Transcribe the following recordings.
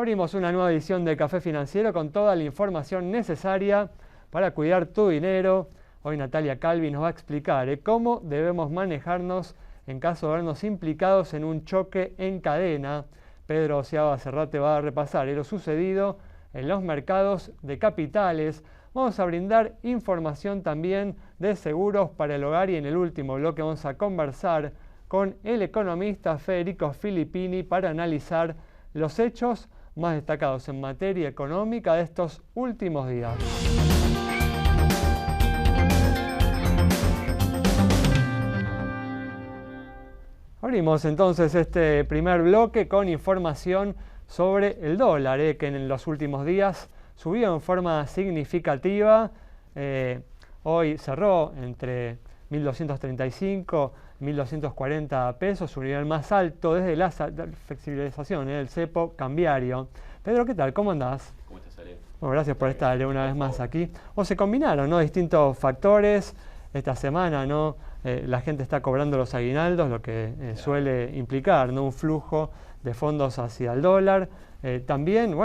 Abrimos una nueva edición de Café Financiero con toda la información necesaria para cuidar tu dinero. Hoy Natalia Calvi nos va a explicar cómo debemos manejarnos en caso de vernos implicados en un choque en cadena. Pedro Seaba Serrate va a repasar lo sucedido en los mercados de capitales. Vamos a brindar información también de seguros para el hogar y en el último bloque vamos a conversar con el economista Federico Filippini para analizar los hechos más destacados en materia económica de estos últimos días. Abrimos entonces este primer bloque con información sobre el dólar, que en los últimos días subió en forma significativa. Hoy cerró entre 1.235 y 1.240 pesos, un nivel más alto desde la flexibilización del cepo cambiario. Pedro, ¿qué tal? ¿Cómo andás? ¿Cómo estás, Ale? Bueno, gracias por estar una vez más aquí. Se combinaron, distintos factores. Esta semana, la gente está cobrando los aguinaldos, lo que suele implicar, un flujo de fondos hacia el dólar. También,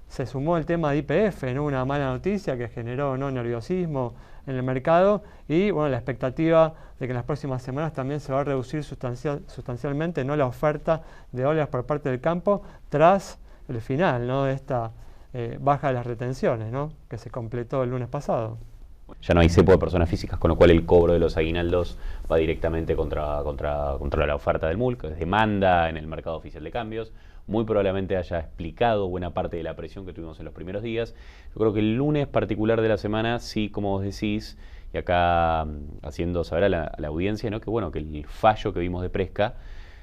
se sumó el tema de YPF, una mala noticia que generó nerviosismo en el mercado y la expectativa de que en las próximas semanas también se va a reducir sustancialmente la oferta de dólares por parte del campo tras el final de esta baja de las retenciones que se completó el lunes pasado. Ya no hay cepo de personas físicas, con lo cual el cobro de los aguinaldos va directamente contra la oferta del MUL, que es demanda en el mercado oficial de cambios. Muy probablemente haya explicado buena parte de la presión que tuvimos en los primeros días. Yo creo que el lunes particular de la semana, sí, como vos decís, y acá haciendo saber a la audiencia, que el fallo que vimos de Presca,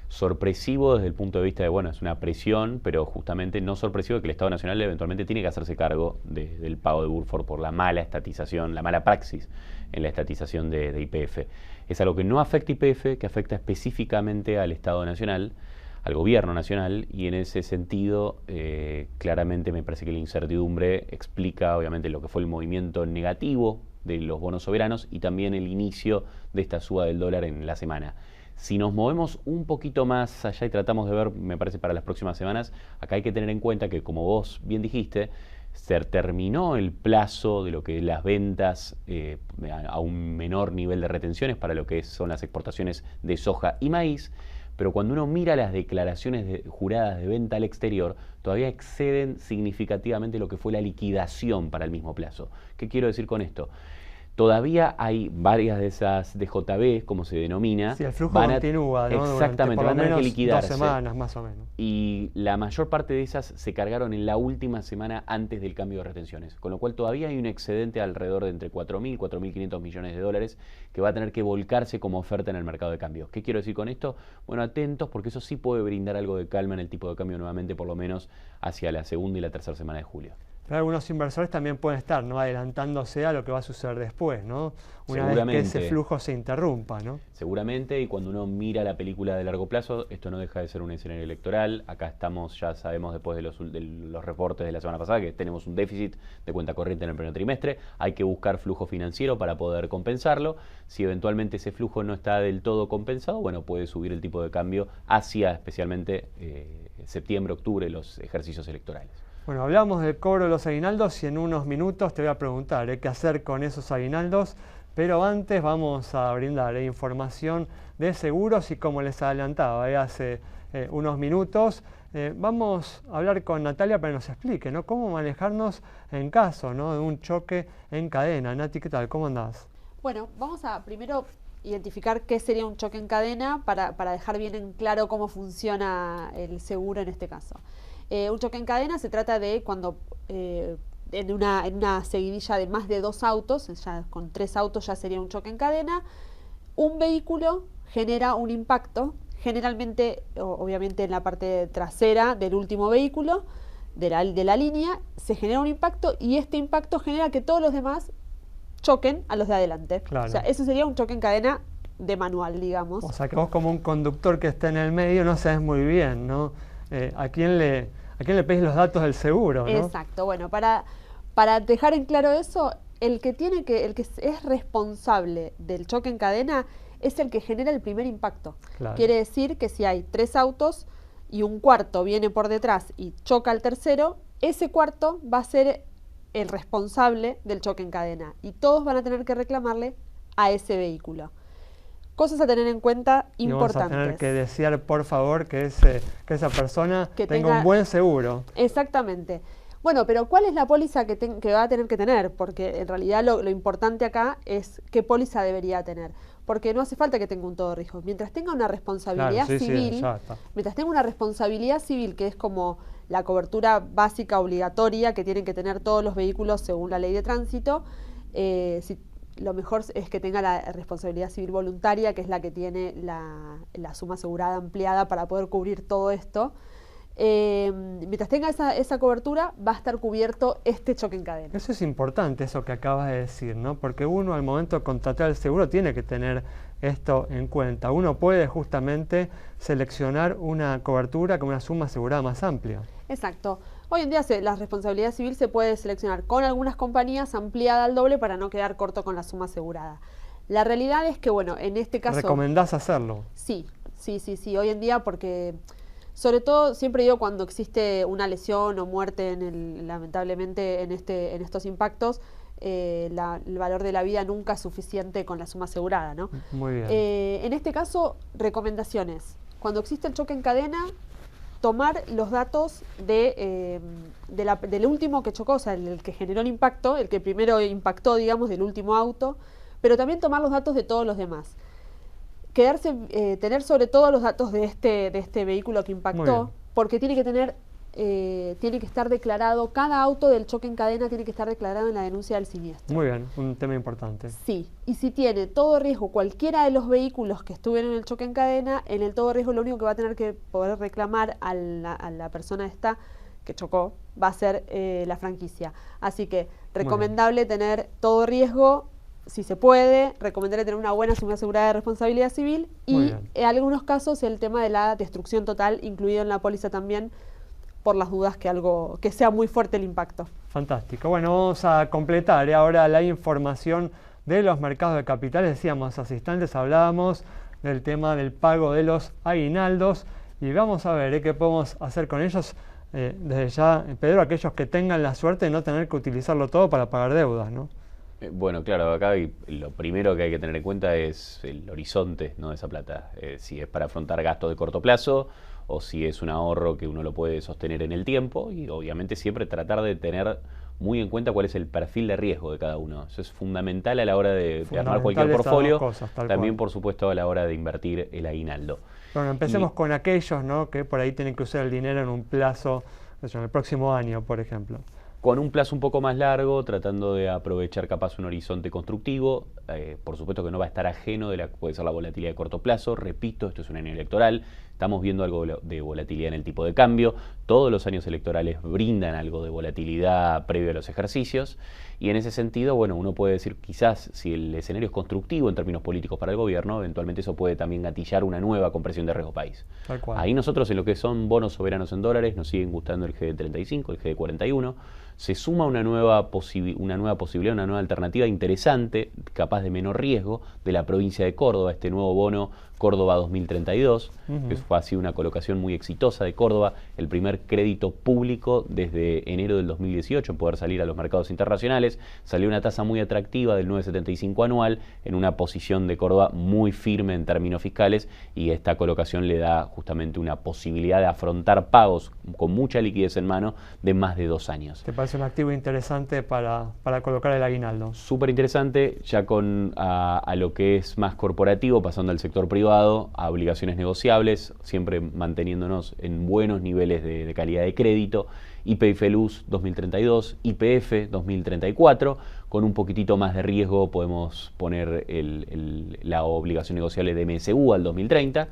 sorpresivo desde el punto de vista de, es una presión, pero justamente no sorpresivo de que el Estado Nacional eventualmente tiene que hacerse cargo del pago de Burford por la mala estatización, la mala praxis en la estatización de YPF. Es algo que no afecta YPF, que afecta específicamente al Estado Nacional, al gobierno nacional, y en ese sentido claramente me parece que la incertidumbre explica obviamente lo que fue el movimiento negativo de los bonos soberanos y también el inicio de esta suba del dólar en la semana. Si nos movemos un poquito más allá y tratamos de ver, me parece, para las próximas semanas, acá hay que tener en cuenta que, como vos bien dijiste, se terminó el plazo de lo que las ventas a un menor nivel de retenciones para lo que son las exportaciones de soja y maíz, pero cuando uno mira las declaraciones juradas de venta al exterior, todavía exceden significativamente lo que fue la liquidación para el mismo plazo. ¿Qué quiero decir con esto? Todavía hay varias de esas DJB, como se denomina. Sí, el flujo continúa, exactamente, van a tener que liquidarse. 2 semanas más o menos. Y la mayor parte de esas se cargaron en la última semana antes del cambio de retenciones. Con lo cual todavía hay un excedente alrededor de entre 4.000 y 4.500 millones de dólares que va a tener que volcarse como oferta en el mercado de cambios. ¿Qué quiero decir con esto? Atentos, porque eso sí puede brindar algo de calma en el tipo de cambio nuevamente, por lo menos hacia la segunda y la tercera semana de julio. Pero algunos inversores también pueden estar adelantándose a lo que va a suceder después, una vez que ese flujo se interrumpa. Seguramente, y cuando uno mira la película de largo plazo, esto no deja de ser un escenario electoral. Acá estamos, ya sabemos, después de los reportes de la semana pasada, que tenemos un déficit de cuenta corriente en el primer trimestre. Hay que buscar flujo financiero para poder compensarlo. Si eventualmente ese flujo no está del todo compensado, puede subir el tipo de cambio hacia especialmente septiembre, octubre, los ejercicios electorales. Hablamos del cobro de los aguinaldos y en unos minutos te voy a preguntar qué hacer con esos aguinaldos, pero antes vamos a brindar información de seguros y como les adelantaba hace unos minutos, vamos a hablar con Natalia para que nos explique cómo manejarnos en caso de un choque en cadena. Nati, ¿qué tal? ¿Cómo andás? Bueno, vamos a primero identificar qué sería un choque en cadena para dejar bien en claro cómo funciona el seguro en este caso. Un choque en cadena se trata de cuando en una seguidilla de más de 2 autos, ya con 3 autos ya sería un choque en cadena, un vehículo genera un impacto, generalmente, obviamente en la parte trasera del último vehículo, de la línea, se genera un impacto y este impacto genera que todos los demás choquen a los de adelante. Claro. O sea, eso sería un choque en cadena de manual, digamos. O sea, que vos como un conductor que está en el medio no sabes muy bien, ¿a quién le pedís los datos del seguro? Exacto. Bueno, para dejar en claro eso, el que es responsable del choque en cadena es el que genera el primer impacto. Claro. Quiere decir que si hay 3 autos y un cuarto viene por detrás y choca al tercero, ese cuarto va a ser el responsable del choque en cadena y todos van a tener que reclamarle a ese vehículo. Cosas a tener en cuenta importantes. Vamos a tener que desear, por favor, que esa persona tenga un buen seguro. Exactamente. Bueno, pero ¿cuál es la póliza que va a tener que tener? Porque en realidad lo importante acá es qué póliza debería tener. Porque no hace falta que tenga un todo riesgo. Mientras tenga una responsabilidad civil, mientras tenga una responsabilidad civil, que es como la cobertura básica obligatoria que tienen que tener todos los vehículos según la ley de tránsito, lo mejor es que tenga la responsabilidad civil voluntaria, que es la que tiene la suma asegurada ampliada para poder cubrir todo esto. Mientras tenga esa cobertura, va a estar cubierto este choque en cadena. Eso es importante, eso que acabas de decir, ¿no? Porque uno al momento de contratar el seguro tiene que tener esto en cuenta. Uno puede justamente seleccionar una cobertura con una suma asegurada más amplia. Exacto. Hoy en día la responsabilidad civil se puede seleccionar con algunas compañías ampliada al doble para no quedar corto con la suma asegurada. La realidad es que, bueno, en este caso... ¿Recomendás hacerlo? Sí. Hoy en día porque... Sobre todo, siempre digo, cuando existe una lesión o muerte, lamentablemente, en estos impactos, el valor de la vida nunca es suficiente con la suma asegurada, ¿no? Muy bien. En este caso, recomendaciones. Cuando existe el choque en cadena, tomar los datos del último que chocó, o sea, el que generó el impacto, el que primero impactó, digamos, del último auto, pero también tomar los datos de todos los demás. Tener sobre todo los datos de este vehículo que impactó, porque tiene que estar declarado, cada auto del choque en cadena tiene que estar declarado en la denuncia del siniestro. Muy bien, un tema importante. Sí, y si tiene todo riesgo cualquiera de los vehículos que estuvieron en el choque en cadena, en el todo riesgo lo único que va a tener que poder reclamar a la persona esta que chocó va a ser la franquicia. Así que recomendable tener todo riesgo. Si se puede, recomendaré tener una buena suma asegurada de responsabilidad civil y en algunos casos el tema de la destrucción total incluido en la póliza también por las dudas que sea muy fuerte el impacto. Fantástico. Bueno, vamos a completar ahora la información de los mercados de capitales. Decíamos hace instantes, hablábamos del tema del pago de los aguinaldos y vamos a ver qué podemos hacer con ellos. Desde ya, Pedro, aquellos que tengan la suerte de no tener que utilizarlo todo para pagar deudas, ¿no? Bueno, claro, acá lo primero que hay que tener en cuenta es el horizonte, ¿no?, de esa plata. Si es para afrontar gastos de corto plazo o si es un ahorro que uno lo puede sostener en el tiempo y obviamente siempre tratar de tener muy en cuenta cuál es el perfil de riesgo de cada uno. Eso es fundamental a la hora de armar cualquier portfolio, también por supuesto a la hora de invertir el aguinaldo. Bueno, empecemos con aquellos, ¿no?, que por ahí tienen que usar el dinero en un plazo, en el próximo año, por ejemplo. Con un plazo un poco más largo, tratando de aprovechar capaz un horizonte constructivo. Por supuesto que no va a estar ajeno de puede ser la volatilidad de corto plazo. Repito, esto es un año electoral, estamos viendo algo de volatilidad en el tipo de cambio. Todos los años electorales brindan algo de volatilidad previo a los ejercicios. Y en ese sentido, bueno, uno puede decir quizás si el escenario es constructivo en términos políticos para el gobierno, eventualmente eso puede también gatillar una nueva compresión de riesgo país. Tal cual. Ahí nosotros en lo que son bonos soberanos en dólares nos siguen gustando el GD35, el GD41. Se suma una nueva posibilidad, una nueva alternativa interesante, capaz de menor riesgo, de la provincia de Córdoba, este nuevo bono Córdoba 2032, que fue así una colocación muy exitosa de Córdoba, el primer crédito público desde enero del 2018 en poder salir a los mercados internacionales. Salió una tasa muy atractiva del 9,75 anual, en una posición de Córdoba muy firme en términos fiscales, y esta colocación le da justamente una posibilidad de afrontar pagos con mucha liquidez en mano de más de 2 años. ¿Te parece un activo interesante para colocar el aguinaldo? Súper interesante, ya a lo que es más corporativo, pasando al sector privado, a obligaciones negociables, siempre manteniéndonos en buenos niveles de calidad de crédito. YPF-LUS 2032, YPF 2034, con un poquitito más de riesgo podemos poner la obligación negociable de MSU al 2030.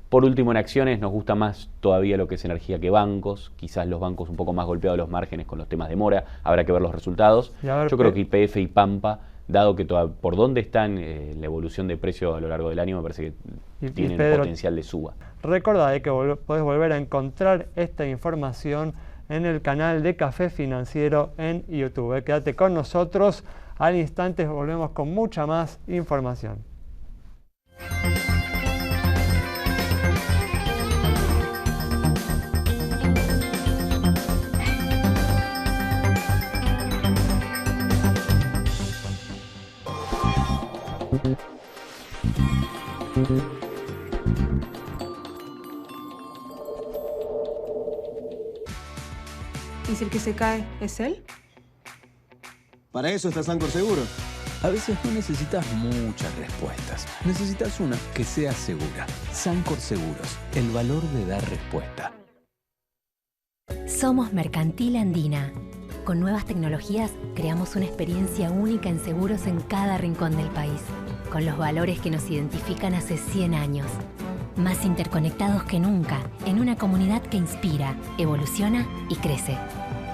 Por último, en acciones nos gusta más todavía lo que es energía que bancos, quizás los bancos un poco más golpeados los márgenes con los temas de mora, habrá que ver los resultados. Yo creo que YPF y Pampa, dado que por dónde están la evolución de precio a lo largo del año, me parece que tienen potencial de suba. Recordad que podés volver a encontrar esta información en el canal de Café Financiero en YouTube. Quédate con nosotros, al instante volvemos con mucha más información. ¿Y si el que se cae es él? Para eso está Sancor Seguros. A veces no necesitas muchas respuestas. Necesitas una que sea segura. Sancor Seguros, el valor de dar respuesta. Somos Mercantil Andina. Con nuevas tecnologías creamos una experiencia única en seguros en cada rincón del país, con los valores que nos identifican hace 100 años. Más interconectados que nunca, en una comunidad que inspira, evoluciona y crece.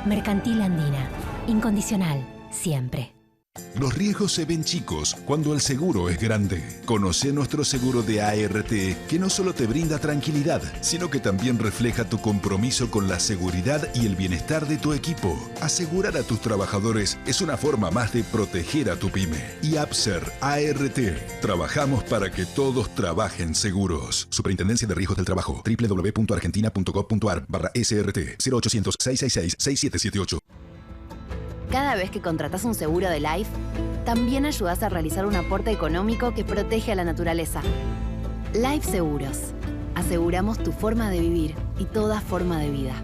Mercantil Andina. Incondicional, siempre. Los riesgos se ven chicos cuando el seguro es grande. Conoce nuestro seguro de ART, que no solo te brinda tranquilidad, sino que también refleja tu compromiso con la seguridad y el bienestar de tu equipo. Asegurar a tus trabajadores es una forma más de proteger a tu pyme. Y APSER ART. Trabajamos para que todos trabajen seguros. Superintendencia de Riesgos del Trabajo. www.argentina.gov.ar/SRT 0800 666 6778. Cada vez que contratas un seguro de Life, también ayudas a realizar un aporte económico que protege a la naturaleza. Life Seguros. Aseguramos tu forma de vivir y toda forma de vida.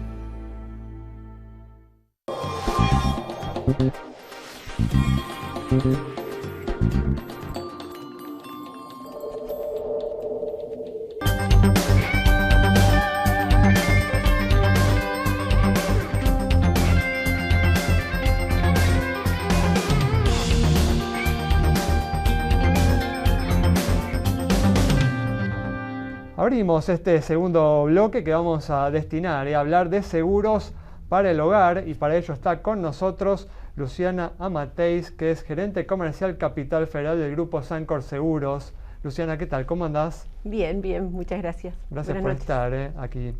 Abrimos este segundo bloque que vamos a destinar a hablar de seguros para el hogar, y para ello está con nosotros Luciana Amateis, que es gerente comercial Capital Federal del grupo Sancor Seguros. Luciana, ¿qué tal? ¿Cómo andás? Bien, bien, muchas gracias. Gracias Buenas por noches. estar aquí.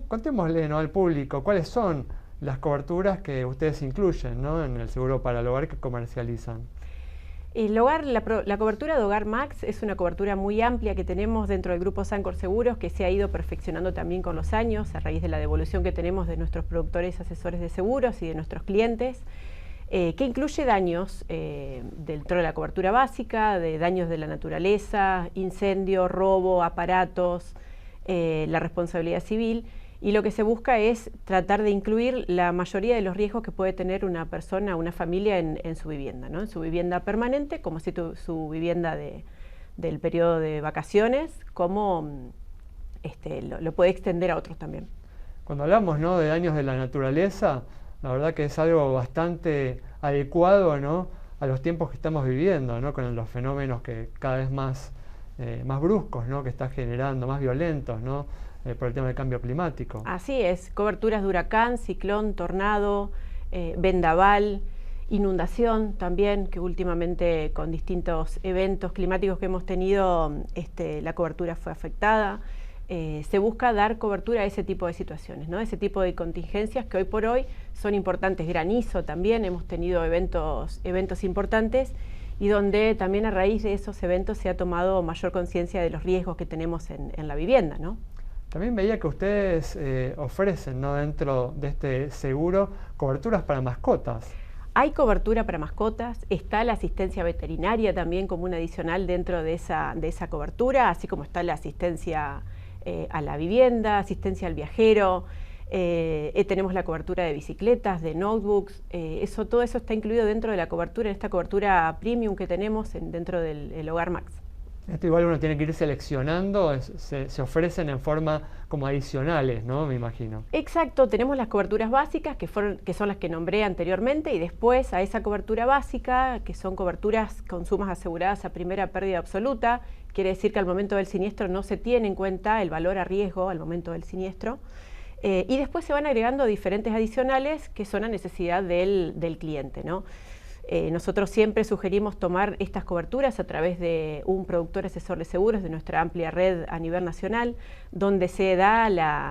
Contémosle, ¿no?, al público cuáles son las coberturas que ustedes incluyen, ¿no?, en el seguro para el hogar que comercializan. El hogar, la cobertura de Hogar Max es una cobertura muy amplia que tenemos dentro del grupo Sancor Seguros, que se ha ido perfeccionando también con los años a raíz de la devolución que tenemos de nuestros productores asesores de seguros y de nuestros clientes, que incluye daños dentro de la cobertura básica, de daños de la naturaleza, incendio, robo, aparatos, la responsabilidad civil. Y lo que se busca es tratar de incluir la mayoría de los riesgos que puede tener una persona, una familia en su vivienda, ¿no? En su vivienda permanente, como si su vivienda del periodo de vacaciones, como lo puede extender a otros también. Cuando hablamos, ¿no?, de daños de la naturaleza, la verdad que es algo bastante adecuado, ¿no?, a los tiempos que estamos viviendo, ¿no?, con los fenómenos que cada vez más bruscos, ¿no?, que está generando, más violentos, ¿no?, por el tema del cambio climático. Así es, coberturas de huracán, ciclón, tornado, vendaval, inundación también, que últimamente con distintos eventos climáticos que hemos tenido, la cobertura fue afectada. Se busca dar cobertura a ese tipo de situaciones, ¿no?, ese tipo de contingencias que hoy por hoy son importantes. Granizo también, hemos tenido eventos importantes, y donde también a raíz de esos eventos se ha tomado mayor conciencia de los riesgos que tenemos en la vivienda, ¿no? También veía que ustedes ofrecen, ¿no?, dentro de este seguro, coberturas para mascotas. Hay cobertura para mascotas, está la asistencia veterinaria también como un adicional dentro de esa cobertura, así como está la asistencia a la vivienda, asistencia al viajero, tenemos la cobertura de bicicletas, de notebooks, todo eso está incluido dentro de la cobertura, en esta cobertura premium que tenemos dentro del Hogar Max. Esto igual uno tiene que ir seleccionando, se ofrecen en forma como adicionales, ¿no?, me imagino. Exacto, tenemos las coberturas básicas que son las que nombré anteriormente, y después a esa cobertura básica, que son coberturas con sumas aseguradas a primera pérdida absoluta, quiere decir que al momento del siniestro no se tiene en cuenta el valor a riesgo al momento del siniestro, y después se van agregando diferentes adicionales que son a necesidad del cliente, ¿no? Nosotros siempre sugerimos tomar estas coberturas a través de un productor asesor de seguros de nuestra amplia red a nivel nacional, donde se da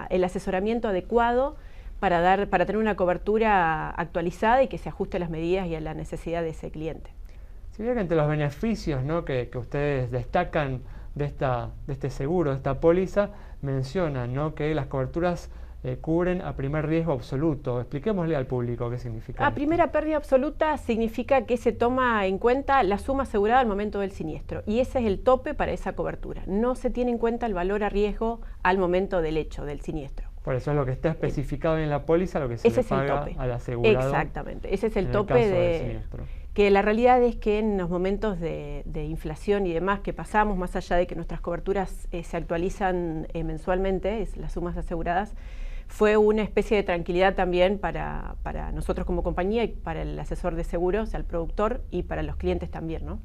el asesoramiento adecuado para tener una cobertura actualizada y que se ajuste a las medidas y a la necesidad de ese cliente. Si bien que entre los beneficios, ¿no?, que ustedes destacan de este seguro, de esta póliza, mencionan, ¿no?, que las coberturas cubren a primer riesgo absoluto. Expliquémosle al público qué significa. A primera pérdida absoluta significa que se toma en cuenta la suma asegurada al momento del siniestro y ese es el tope para esa cobertura. No se tiene en cuenta el valor a riesgo al momento del hecho, del siniestro. Por eso es lo que está especificado en la póliza, lo que se le paga al asegurado. Exactamente, ese es el tope que la realidad es que en los momentos de inflación y demás que pasamos, más allá de que nuestras coberturas se actualizan mensualmente, las sumas aseguradas, fue una especie de tranquilidad también para nosotros como compañía y para el asesor de seguros, al productor y para los clientes también, ¿no?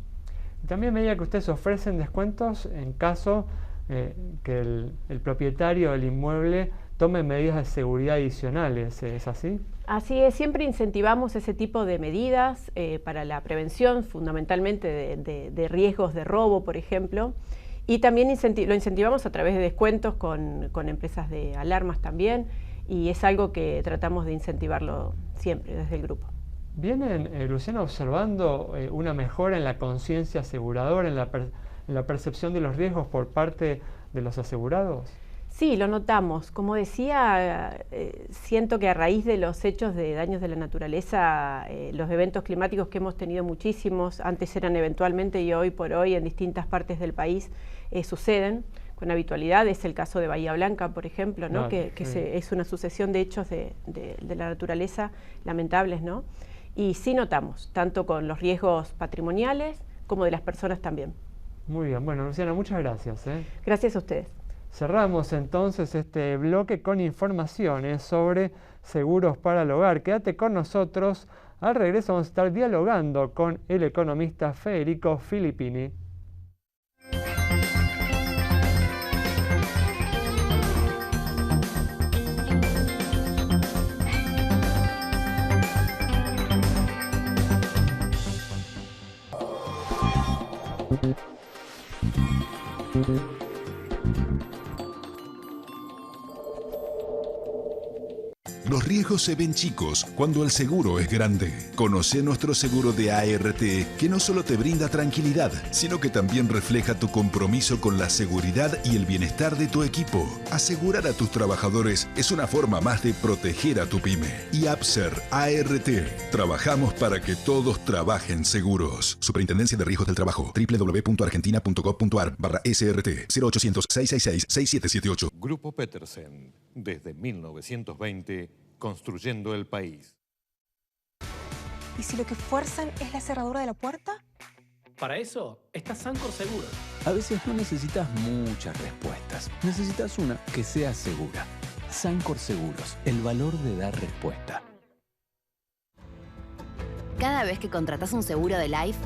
También veía que ustedes ofrecen descuentos en caso que el propietario del inmueble tome medidas de seguridad adicionales, ¿es así? Así es, siempre incentivamos ese tipo de medidas para la prevención, fundamentalmente de riesgos de robo, por ejemplo, y también lo incentivamos a través de descuentos con empresas de alarmas también, y es algo que tratamos de incentivarlo siempre desde el grupo. ¿Vienen, Luciana, observando una mejora en la conciencia aseguradora, en la percepción de los riesgos por parte de los asegurados? Sí, lo notamos. Como decía, siento que a raíz de los hechos de daños de la naturaleza, los eventos climáticos que hemos tenido muchísimos, antes eran eventualmente y hoy por hoy en distintas partes del país suceden con habitualidad. Es el caso de Bahía Blanca, por ejemplo, ¿no? Claro, es una sucesión de hechos de la naturaleza lamentables, ¿no? Y sí notamos, tanto con los riesgos patrimoniales como de las personas también. Muy bien, bueno, Luciana, muchas gracias. Gracias a ustedes. Cerramos entonces este bloque con informaciones sobre seguros para el hogar. Quédate con nosotros. Al regreso vamos a estar dialogando con el economista Federico Filippini. Los riesgos se ven chicos cuando el seguro es grande. Conoce nuestro seguro de ART, que no solo te brinda tranquilidad, sino que también refleja tu compromiso con la seguridad y el bienestar de tu equipo. Asegurar a tus trabajadores es una forma más de proteger a tu pyme. Y APSER ART. Trabajamos para que todos trabajen seguros. Superintendencia de Riesgos del Trabajo. www.argentina.gov.ar/SRT 0800-666-6778. Grupo Petersen. Desde 1920, construyendo el país. ¿Y si lo que fuerzan es la cerradura de la puerta? Para eso está Sancor Seguros. A veces no necesitas muchas respuestas. Necesitas una que sea segura. Sancor Seguros, el valor de dar respuesta. Cada vez que contratas un seguro de Life,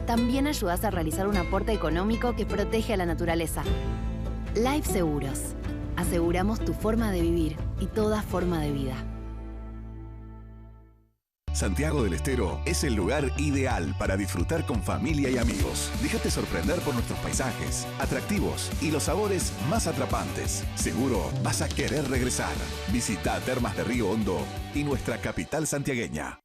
también ayudas a realizar un aporte económico que protege a la naturaleza. Life Seguros. Aseguramos tu forma de vivir y toda forma de vida. Santiago del Estero es el lugar ideal para disfrutar con familia y amigos. Déjate sorprender por nuestros paisajes, atractivos y los sabores más atrapantes. Seguro vas a querer regresar. Visita Termas de Río Hondo y nuestra capital santiagueña.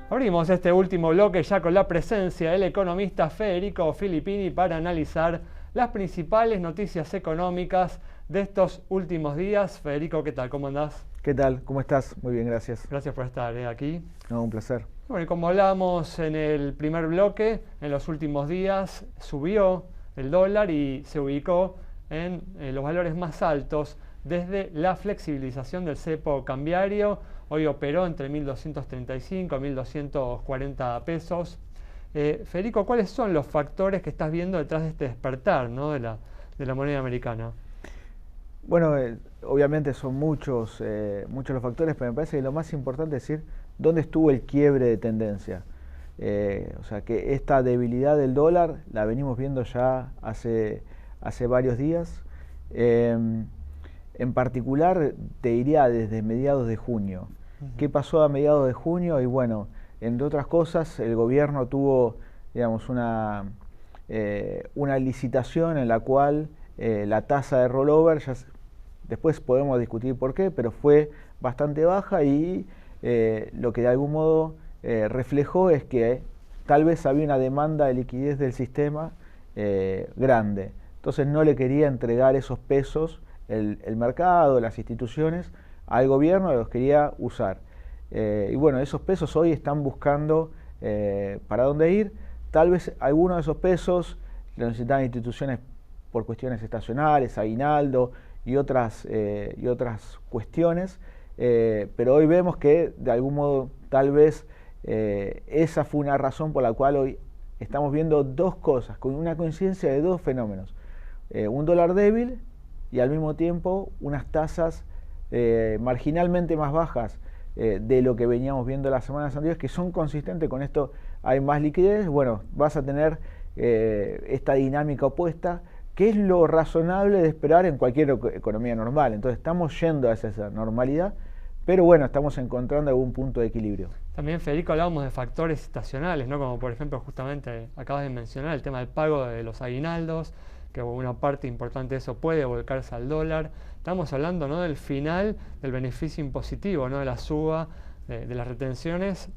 Abrimos este último bloque ya con la presencia del economista Federico Filippini para analizar las principales noticias económicas de estos últimos días. Federico, ¿qué tal? ¿Cómo andás? ¿Qué tal? ¿Cómo estás? Muy bien, gracias. Gracias por estar aquí. No, un placer. Bueno, y como hablábamos en el primer bloque, en los últimos días subió el dólar y se ubicó en los valores más altos desde la flexibilización del cepo cambiario. Hoy operó entre 1.235 y 1.240 pesos. Federico, ¿cuáles son los factores que estás viendo detrás de este despertar, ¿no? de la moneda americana? Bueno, obviamente son muchos los factores, pero me parece que lo más importante es decir dónde estuvo el quiebre de tendencia. O sea, que esta debilidad del dólar la venimos viendo ya hace varios días. En particular, te diría desde mediados de junio. ¿Qué pasó a mediados de junio? Y bueno, entre otras cosas, el gobierno tuvo, digamos, una licitación en la cual la tasa de rollover, después podemos discutir por qué, pero fue bastante baja y lo que de algún modo reflejó es que tal vez había una demanda de liquidez del sistema grande. Entonces no le quería entregar esos pesos el mercado, las instituciones, al gobierno, los quería usar. Y bueno, esos pesos hoy están buscando para dónde ir. Tal vez algunos de esos pesos lo necesitan instituciones por cuestiones estacionales, aguinaldo y otras cuestiones, pero hoy vemos que de algún modo tal vez esa fue una razón por la cual hoy estamos viendo dos cosas, con una coincidencia de dos fenómenos. Un dólar débil y al mismo tiempo unas tasas marginalmente más bajas de lo que veníamos viendo las semanas anteriores, que son consistentes con esto. Hay más liquidez, bueno, vas a tener esta dinámica opuesta, que es lo razonable de esperar en cualquier economía normal. Entonces estamos yendo hacia esa normalidad, pero bueno, estamos encontrando algún punto de equilibrio. También, Federico, hablábamos de factores estacionales, ¿no? Como por ejemplo, justamente acabas de mencionar el tema del pago de los aguinaldos, que una parte importante de eso puede volcarse al dólar. Estamos hablando, ¿no?, del final del beneficio impositivo, ¿no?, de la suba de las retenciones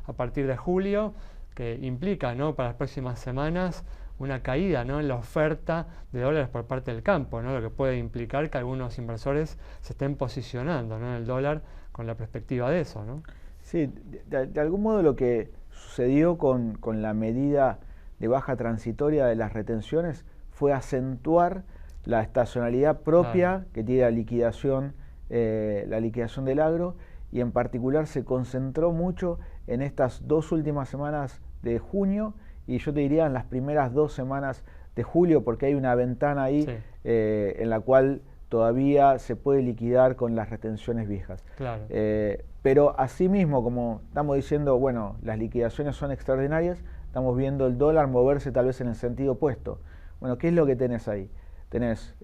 a partir de julio, que implica, ¿no?, para las próximas semanas una caída, ¿no?, en la oferta de dólares por parte del campo, ¿no?, lo que puede implicar que algunos inversores se estén posicionando, ¿no?, en el dólar con la perspectiva de eso, ¿no? Sí, de algún modo lo que sucedió con la medida de baja transitoria de las retenciones fue acentuar la estacionalidad propia que tiene la liquidación del agro, y en particular se concentró mucho en estas dos últimas semanas de junio, y yo te diría en las primeras 2 semanas de julio, porque hay una ventana ahí en la cual todavía se puede liquidar con las retenciones viejas. Claro. Pero asimismo, como estamos diciendo, bueno, las liquidaciones son extraordinarias, estamos viendo el dólar moverse tal vez en el sentido opuesto. Bueno, ¿qué es lo que tenés ahí? Tenés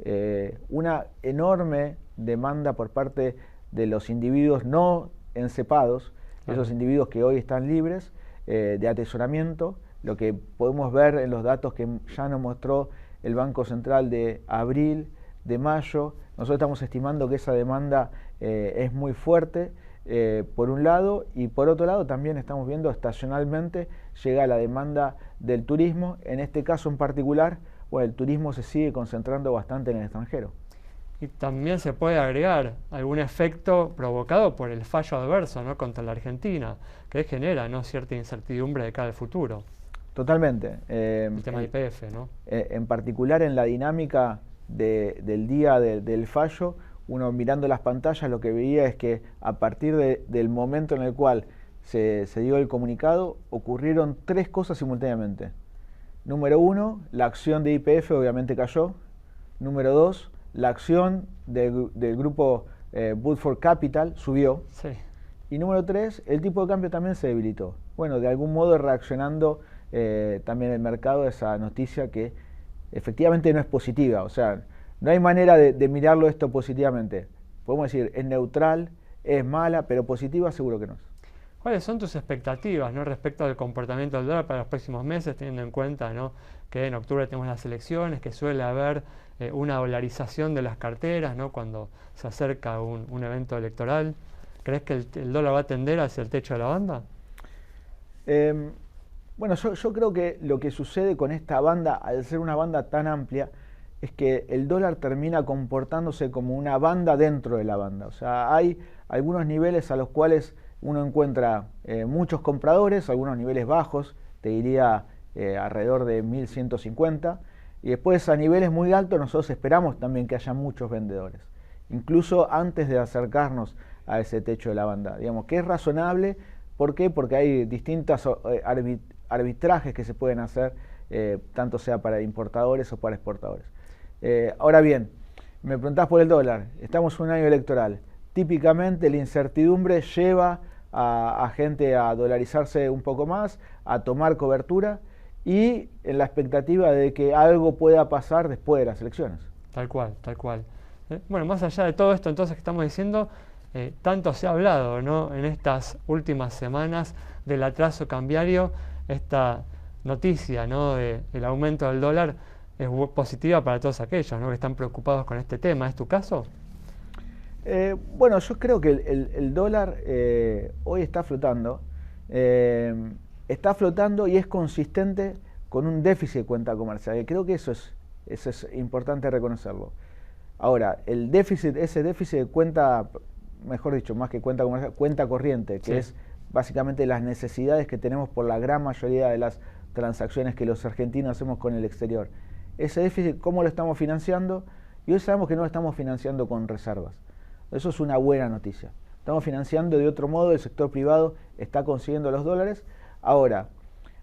una enorme demanda por parte de los individuos no encepados, esos individuos que hoy están libres, de atesoramiento, lo que podemos ver en los datos que ya nos mostró el Banco Central de abril, de mayo. Nosotros estamos estimando que esa demanda es muy fuerte, por un lado, y por otro lado también estamos viendo estacionalmente llega la demanda del turismo. En este caso en particular, bueno, el turismo se sigue concentrando bastante en el extranjero. Y también se puede agregar algún efecto provocado por el fallo adverso, ¿no?, contra la Argentina, que genera, ¿no?, cierta incertidumbre de cara al futuro. Totalmente. El tema del IPF, ¿no? En particular en la dinámica del día del fallo, uno mirando las pantallas lo que veía es que a partir del momento en el cual se dio el comunicado, ocurrieron 3 cosas simultáneamente. Número 1, la acción de YPF obviamente cayó. Número 2, la acción del grupo Woodford Capital subió. Sí. Y número 3, el tipo de cambio también se debilitó. Bueno, de algún modo reaccionando también el mercado a esa noticia que efectivamente no es positiva. O sea, no hay manera de mirarlo esto positivamente. Podemos decir, es neutral, es mala, pero positiva seguro que no es. ¿Cuáles son tus expectativas, ¿no?, respecto al comportamiento del dólar para los próximos meses, teniendo en cuenta, ¿no?, que en octubre tenemos las elecciones, que suele haber una dolarización de las carteras, ¿no?, cuando se acerca un evento electoral? ¿Crees que el dólar va a tender hacia el techo de la banda? Bueno, yo creo que lo que sucede con esta banda, al ser una banda tan amplia, es que el dólar termina comportándose como una banda dentro de la banda. O sea, hay algunos niveles a los cuales uno encuentra muchos compradores, algunos niveles bajos, te diría alrededor de 1150, y después a niveles muy altos nosotros esperamos también que haya muchos vendedores, incluso antes de acercarnos a ese techo de la banda. Digamos que es razonable. ¿Por qué? Porque hay distintos arbitrajes que se pueden hacer, tanto sea para importadores o para exportadores. Ahora bien, me preguntás por el dólar. Estamos en un año electoral. Típicamente la incertidumbre lleva a gente a dolarizarse un poco más, a tomar cobertura y en la expectativa de que algo pueda pasar después de las elecciones. Tal cual, tal cual. Bueno, más allá de todo esto entonces que estamos diciendo, tanto se ha hablado, ¿no?, en estas últimas semanas del atraso cambiario. Esta noticia, ¿no?, del aumento del dólar es positiva para todos aquellos, ¿no?, que están preocupados con este tema. ¿Es tu caso? Bueno, yo creo que el dólar hoy está flotando. está flotando y es consistente con un déficit de cuenta comercial. Y creo que eso es importante reconocerlo. Ahora, ese déficit de cuenta, mejor dicho, más que cuenta comercial, cuenta corriente, que es básicamente las necesidades que tenemos por la gran mayoría de las transacciones que los argentinos hacemos con el exterior. Ese déficit, ¿cómo lo estamos financiando? Y hoy sabemos que no lo estamos financiando con reservas. Eso es una buena noticia. Estamos financiando de otro modo, el sector privado está consiguiendo los dólares. Ahora,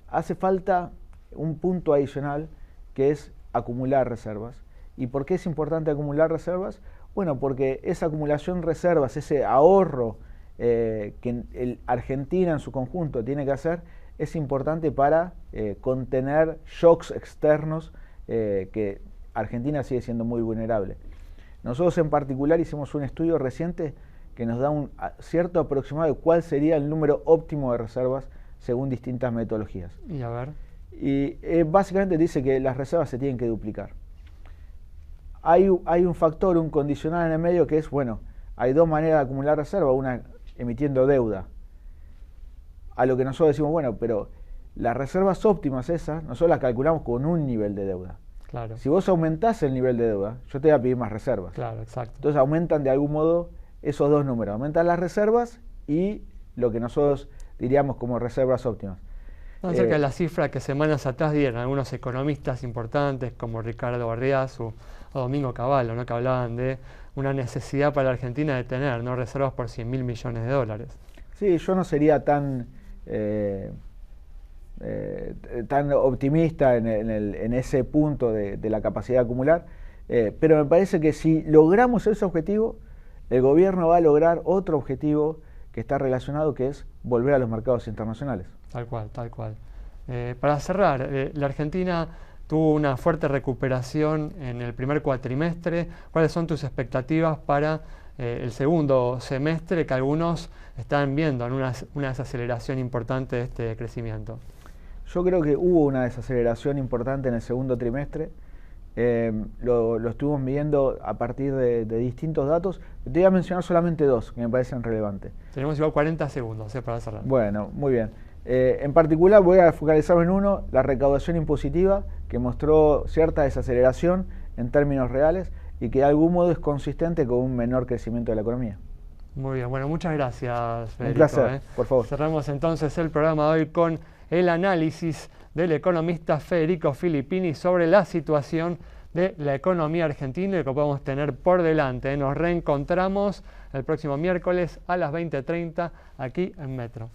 hace falta un punto adicional que es acumular reservas. ¿Y por qué es importante acumular reservas? Bueno, porque esa acumulación de reservas, ese ahorro que Argentina en su conjunto tiene que hacer, es importante para contener shocks externos que Argentina sigue siendo muy vulnerable. Nosotros en particular hicimos un estudio reciente que nos da un cierto aproximado de cuál sería el número óptimo de reservas según distintas metodologías. Y a ver. Y básicamente dice que las reservas se tienen que duplicar. Hay un factor, un condicional en el medio que es, bueno, hay dos maneras de acumular reserva, una emitiendo deuda. A lo que nosotros decimos, bueno, pero las reservas óptimas esas, nosotros las calculamos con un nivel de deuda. Claro. Si vos aumentás el nivel de deuda, yo te voy a pedir más reservas. Claro, exacto. Entonces aumentan de algún modo esos dos números, aumentan las reservas y lo que nosotros diríamos como reservas óptimas. Acerca de la cifra que semanas atrás dieron algunos economistas importantes como Ricardo Barriasu o Domingo Cavallo, ¿no? Que hablaban de una necesidad para la Argentina de tener, ¿no?, reservas por 100.000 millones de dólares. Sí, yo no sería tan optimista en ese punto de la capacidad de acumular, pero me parece que si logramos ese objetivo, el gobierno va a lograr otro objetivo que está relacionado, que es volver a los mercados internacionales. Tal cual, tal cual. Para cerrar, la Argentina tuvo una fuerte recuperación en el primer cuatrimestre. ¿Cuáles son tus expectativas para el segundo semestre, que algunos están viendo en una desaceleración importante de este crecimiento? Yo creo que hubo una desaceleración importante en el segundo trimestre. Lo estuvimos midiendo a partir de distintos datos. Te voy a mencionar solamente dos que me parecen relevantes. Tenemos igual 40 segundos para cerrar. Bueno, muy bien. En particular voy a focalizarme en uno, la recaudación impositiva, que mostró cierta desaceleración en términos reales y que de algún modo es consistente con un menor crecimiento de la economía. Muy bien, bueno, muchas gracias, Federico. Un placer, por favor. Cerramos entonces el programa de hoy con el análisis del economista Federico Filippini sobre la situación de la economía argentina y lo que podemos tener por delante. Nos reencontramos el próximo miércoles a las 20:30 aquí en Metro.